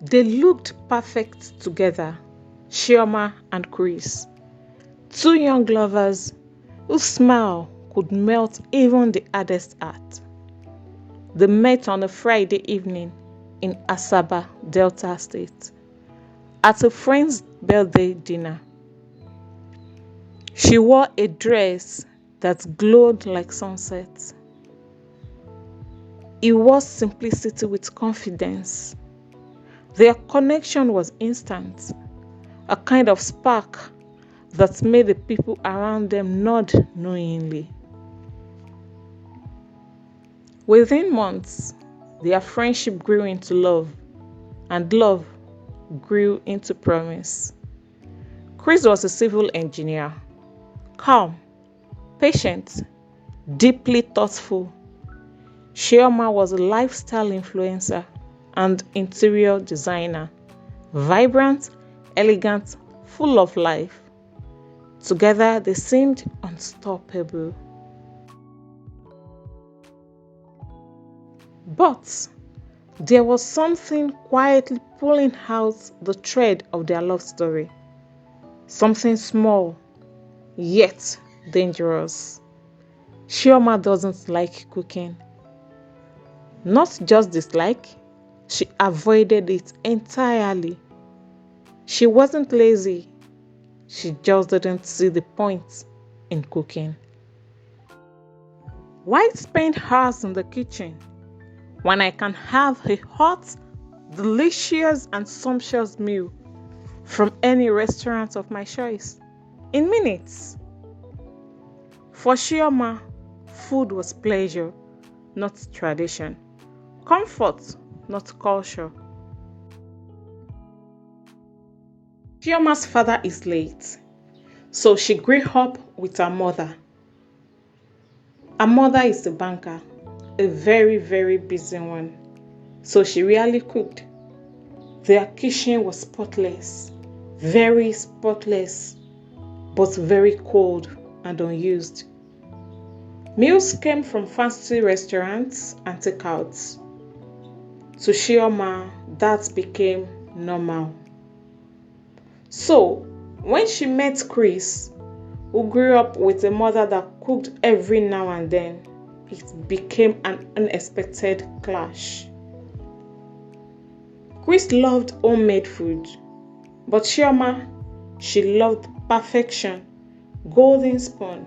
They looked perfect together, Chioma and Chris, two young lovers whose smile could melt even the hardest heart. They met on a Friday evening in Asaba, Delta State, at a friend's birthday dinner. She wore a dress that glowed like sunset. It was simplicity with confidence. Their connection was instant, a kind of spark that made the people around them nod knowingly. Within months, their friendship grew into love, and love grew into promise. Chris was a civil engineer, calm, patient, deeply thoughtful. Chioma was a lifestyle influencer and interior designer, vibrant, elegant, full of life. Together, they seemed unstoppable. But there was something quietly pulling out the thread of their love story. Something small, yet dangerous. Chioma doesn't like cooking. Not just dislike, she avoided it entirely. She wasn't lazy, she just didn't see the point in cooking. Why spend hours in the kitchen when I can have a hot, delicious, and sumptuous meal from any restaurant of my choice in minutes? For Chioma, food was pleasure, not tradition. Comfort, not culture. Chioma's father is late, so she grew up with her mother. Her mother is a banker, a very, very busy one, so she rarely cooked. Their kitchen was spotless, very spotless, but very cold and unused. Meals came from fancy restaurants and takeouts. To Chioma, that became normal. So, when she met Chris, who grew up with a mother that cooked every now and then, it became an unexpected clash. Chris loved homemade food, but Chioma, she loved perfection, golden spoon,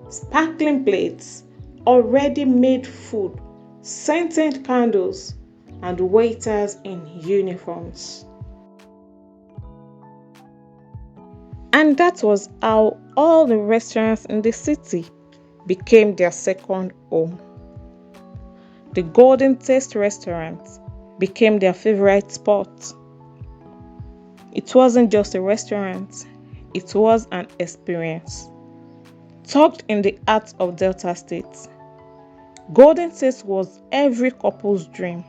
sparkling plates, already made food, scented candles, and waiters in uniforms. And that was how all the restaurants in the city became their second home. The Golden Taste restaurant became their favorite spot. It wasn't just a restaurant, it was an experience. Tucked in the heart of Delta State, Golden Taste was every couple's dream.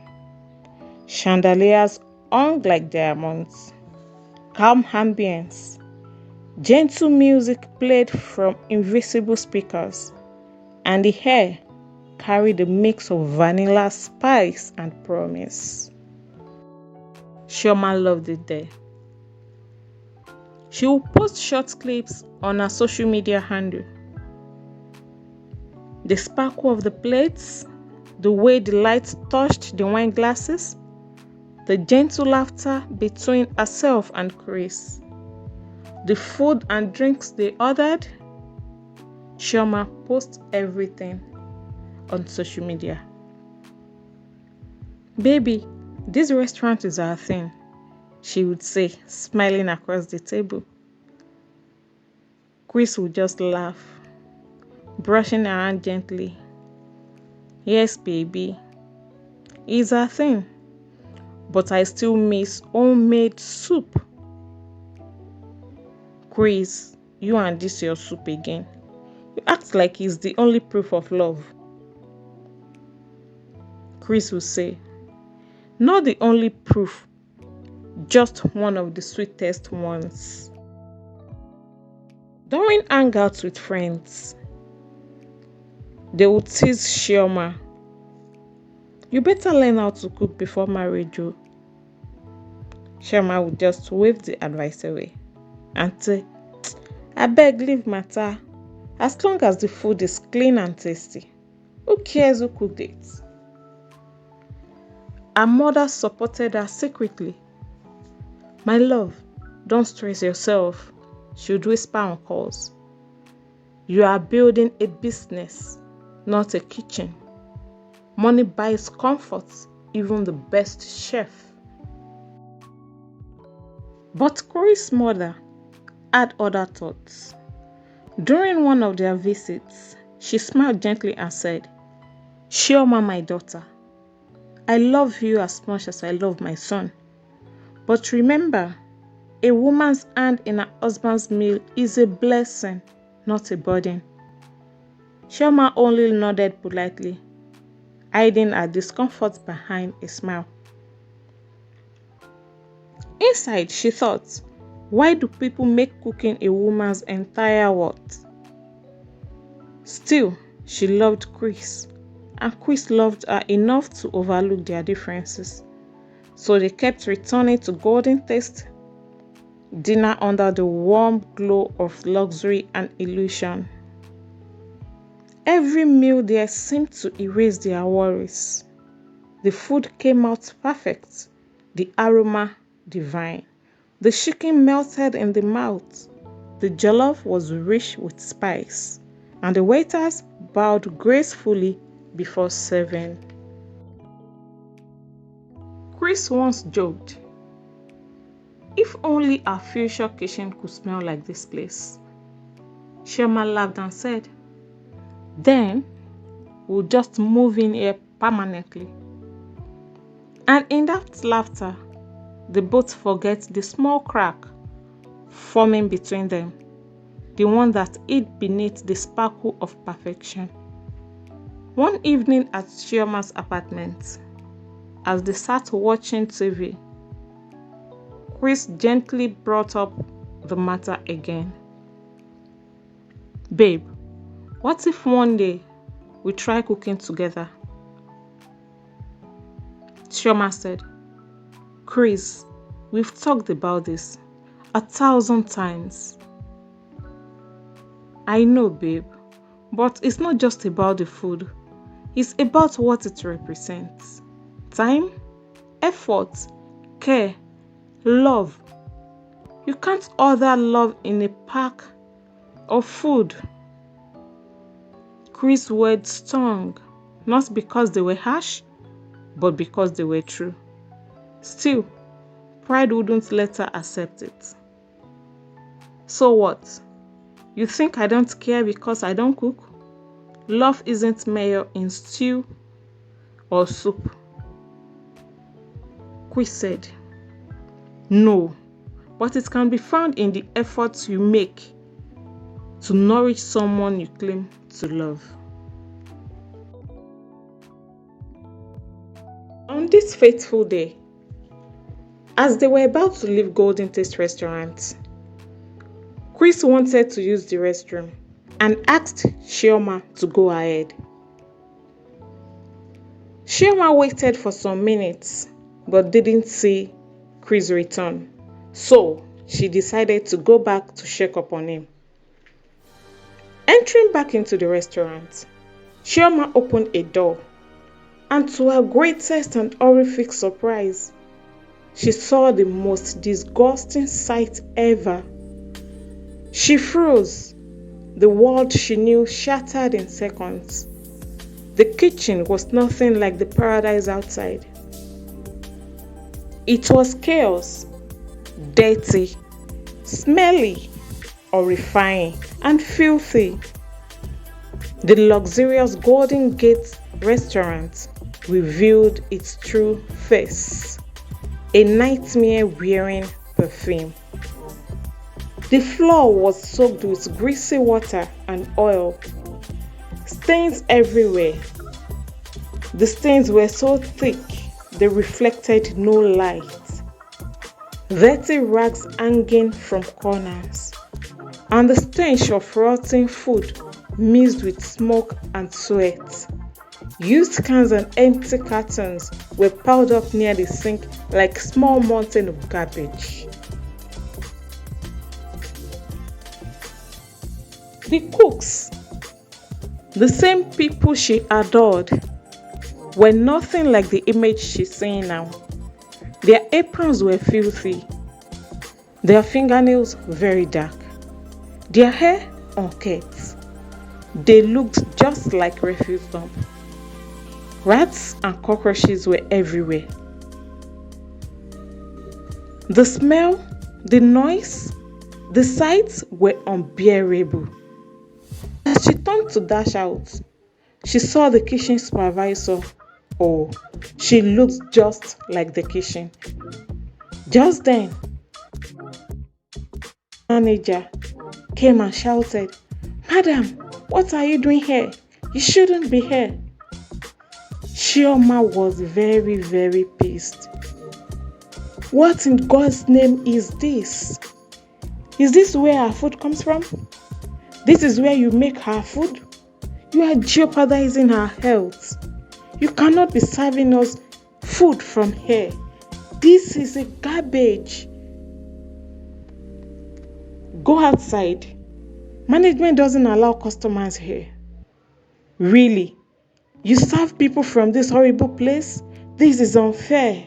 Chandeliers hung like diamonds, calm ambience, gentle music played from invisible speakers, and the air carried a mix of vanilla, spice, and promise. Chioma loved it there. She would post short clips on her social media handle. The sparkle of the plates, the way the lights touched the wine glasses, the gentle laughter between herself and Chris, the food and drinks they ordered. Chioma posts everything on social media. Baby, this restaurant is our thing, she would say, smiling across the table. Chris would just laugh, brushing her hand gently. Yes, baby, it's our thing, but I still miss homemade soup. Chris, you and this your soup again. You act like it's the only proof of love. Chris will say, not the only proof, just one of the sweetest ones. During hangouts with friends, they would tease Chioma. You better learn how to cook before marriage, oh. Chioma would just wave the advice away and say, I beg, leave matter. As long as the food is clean and tasty, who cares who cooked it? Her mother supported her secretly. My love, don't stress yourself, she would whisper on calls. You are building a business, not a kitchen. Money buys comfort, even the best chef. But Chris' mother had other thoughts. During one of their visits, she smiled gently and said, Chioma, my daughter, I love you as much as I love my son. But remember, a woman's hand in her husband's meal is a blessing, not a burden. Chioma only nodded politely, hiding her discomfort behind a smile. Inside, she thought, why do people make cooking a woman's entire world? Still, she loved Chris, and Chris loved her enough to overlook their differences. So they kept returning to Golden Taste dinner under the warm glow of luxury and illusion. Every meal there seemed to erase their worries. The food came out perfect, the aroma divine. The chicken melted in the mouth. The jollof was rich with spice, and the waiters bowed gracefully before serving. Chris once joked, if only our future kitchen could smell like this place. Chioma laughed and said, then we'll just move in here permanently. And in that laughter, they both forget the small crack forming between them, the one that hid beneath the sparkle of perfection. One evening at Chioma's apartment, as they sat watching TV, Chris gently brought up the matter again. Babe, what if one day we try cooking together? Chioma said, Chris, we've talked about this 1,000 times. I know, babe, but it's not just about the food. It's about what it represents. Time, effort, care, love. You can't order love in a pack of food. Chris' words stung, not because they were harsh, but because they were true. Still, pride wouldn't let her accept it. So what? You think I don't care because I don't cook? Love isn't measured in stew or soup. Chris said, no, but it can be found in the efforts you make to nourish someone you claim to love. On this fateful day, as they were about to leave Golden Taste restaurant, Chris wanted to use the restroom and asked Chioma to go ahead. Chioma waited for some minutes but didn't see Chris return, so she decided to go back to check up on him. Entering back into the restaurant, Chioma opened a door, and to her greatest and horrific surprise, she saw the most disgusting sight ever. She froze. The world she knew shattered in seconds. The kitchen was nothing like the paradise outside. It was chaos, dirty, smelly, horrifying, and filthy. The luxurious Golden Gate restaurant revealed its true face, a nightmare-wearing perfume. The floor was soaked with greasy water and oil, stains everywhere. The stains were so thick they reflected no light. Dirty rags hanging from corners, and the stench of rotting food mixed with smoke and sweat. Used cans and empty cartons were piled up near the sink like small mountain of garbage. The cooks, the same people she adored, were nothing like the image she's seeing now. Their aprons were filthy, their fingernails very dark, their hair unkempt. They looked just like refuse dump. Rats and cockroaches were everywhere. The smell, the noise, the sights were unbearable. As she turned to dash out, she saw the kitchen supervisor. Oh, she looked just like the kitchen. Just then, the manager came and shouted, "Madam, what are you doing here? You shouldn't be here." Chioma was very, very pissed. What in God's name is this? Is this where our food comes from? This is where you make our food? You are jeopardizing our health. You cannot be serving us food from here. This is a garbage. Go outside. Management doesn't allow customers here. Really? You serve people from this horrible place? This is unfair.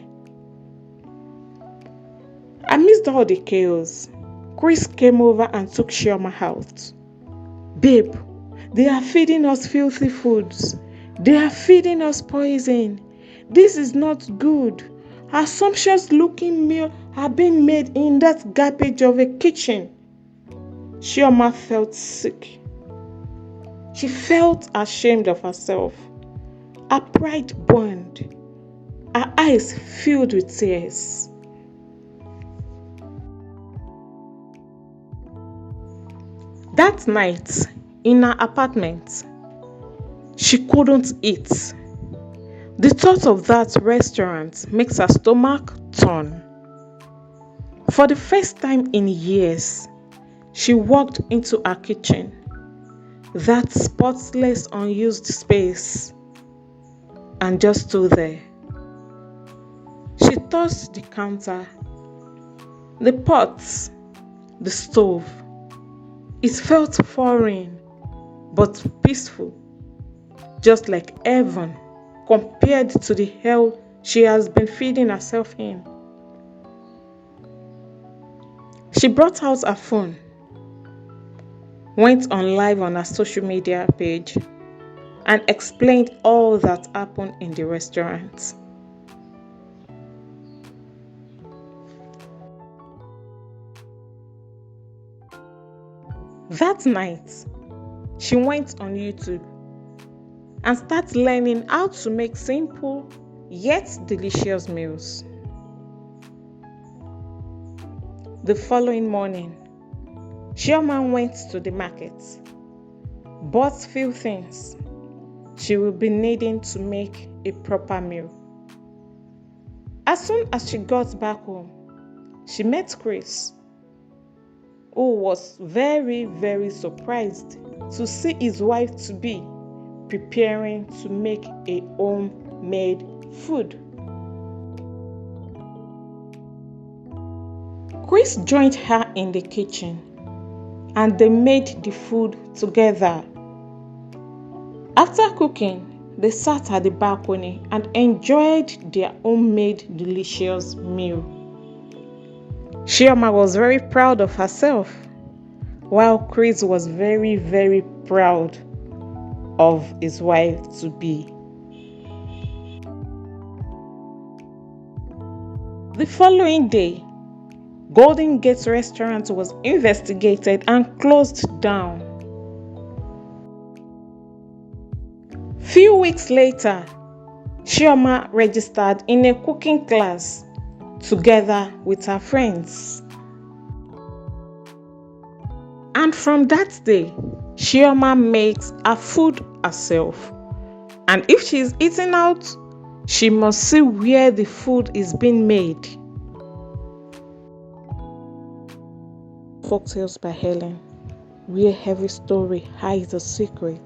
Amidst all the chaos, Chris came over and took Chioma out. "Babe, they are feeding us filthy foods. They are feeding us poison. This is not good. Our sumptuous looking meal are being made in that garbage of a kitchen." Chioma felt sick. She felt ashamed of herself. Her pride burned. Her eyes filled with tears. That night, in her apartment, she couldn't eat. The thought of that restaurant makes her stomach turn. For the first time in years, she walked into her kitchen, that spotless, unused space, and just stood there. She touched the counter, the pots, the stove. It felt foreign, but peaceful, just like heaven compared to the hell she has been feeding herself in. She brought out her phone, went on live on her social media page, and explained all that happened in the restaurant. That night, she went on YouTube and started learning how to make simple yet delicious meals. The following morning, Chioma went to the market, bought few things she will be needing to make a proper meal. As soon as she got back home, she met Chris, who was very, very surprised to see his wife-to-be preparing to make a homemade food. Chris joined her in the kitchen and they made the food together. After cooking, they sat at the balcony and enjoyed their homemade delicious meal. Chioma was very proud of herself, while Chris was very, very proud of his wife-to-be. The following day, Golden Gate Restaurant was investigated and closed down. Few weeks later, Chioma registered in a cooking class together with her friends. And from that day, Chioma makes her food herself. And if she is eating out, she must see where the food is being made. Folktales by Helen, where every story hides a secret.